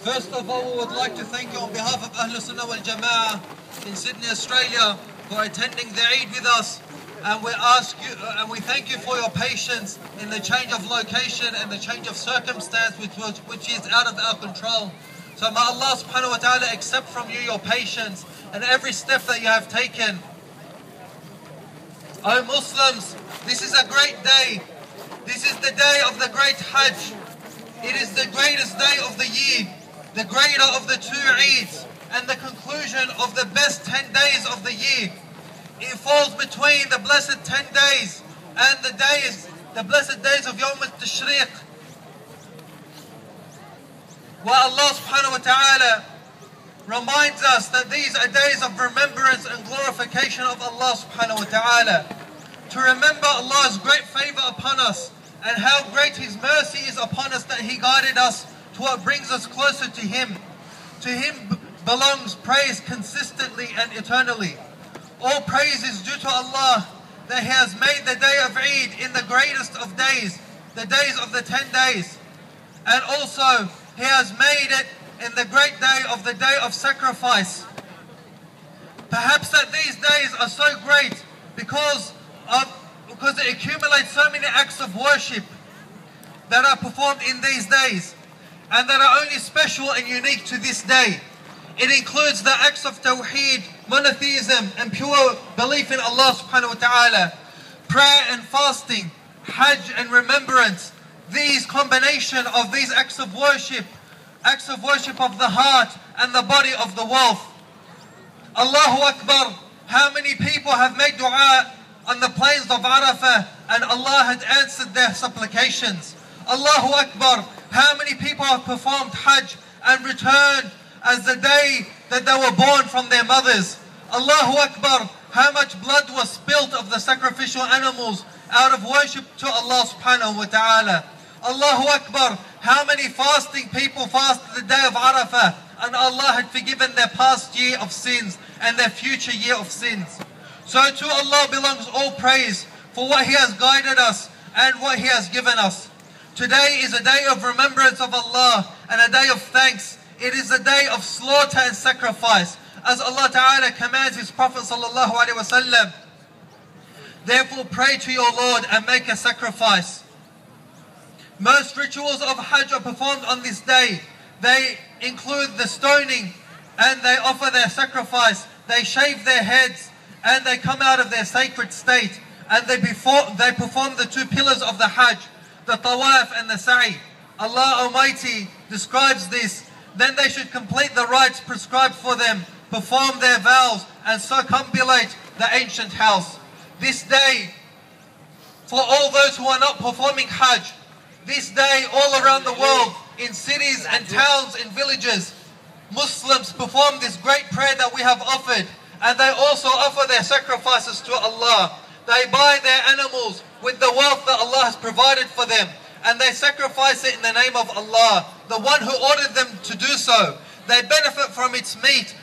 First of all, we would like to thank you on behalf of Ahlul Sunnah wal Jama'ah in Sydney, Australia, for attending the Eid with us. And we thank you for your patience in the change of location and the change of circumstance which is out of our control. So may Allah subhanahu wa ta'ala accept from you your patience and every step that you have taken. O Muslims, this is a great day. This is the day of the great Hajj. It is the greatest day of the year, the greater of the two Eids, and the conclusion of the best 10 days of the year. It falls between the blessed 10 days and the blessed days of Yawm al-Tashriq, where Allah subhanahu wa ta'ala reminds us that these are days of remembrance and glorification of Allah subhanahu wa ta'ala. To remember Allah's great favor upon us and how great His mercy is upon us, that He guided us to what brings us closer to Him. To Him belongs praise consistently and eternally. All praise is due to Allah, that He has made the day of Eid in the greatest of days, the days of the 10 days. And also He has made it in the great day of the day of sacrifice. Perhaps that these days are so great because it accumulates so many acts of worship that are performed in these days and that are only special and unique to this day. It includes the acts of Tawheed, monotheism and pure belief in Allah subhanahu wa ta'ala, prayer and fasting, Hajj and remembrance. These combination of these acts of worship of the heart and the body of the wealth. Allahu Akbar, how many people have made dua on the plains of Arafah and Allah had answered their supplications. Allahu Akbar, how many people have performed Hajj and returned as the day that they were born from their mothers. Allahu Akbar, how much blood was spilt of the sacrificial animals out of worship to Allah subhanahu wa ta'ala. Allahu Akbar, how many fasting people fasted the day of Arafah and Allah had forgiven their past year of sins and their future year of sins. So to Allah belongs all praise for what He has guided us and what He has given us. Today is a day of remembrance of Allah and a day of thanks. It is a day of slaughter and sacrifice, as Allah Ta'ala commands His Prophet Sallallahu Alaihi Wasallam. Therefore pray to your Lord and make a sacrifice. Most rituals of Hajj are performed on this day. They include the stoning and they offer their sacrifice. They shave their heads and they come out of their sacred state. And they perform the two pillars of the Hajj, the Tawaf and the Sa'i. Allah Almighty describes this. Then they should complete the rites prescribed for them, perform their vows and circumambulate the ancient house. This day, for all those who are not performing Hajj, this day all around the world, in cities and towns and villages, Muslims perform this great prayer that we have offered, and they also offer their sacrifices to Allah. They buy their animals with the wealth that Allah has provided for them, and they sacrifice it in the name of Allah, the one who ordered them to do so. They benefit from its meat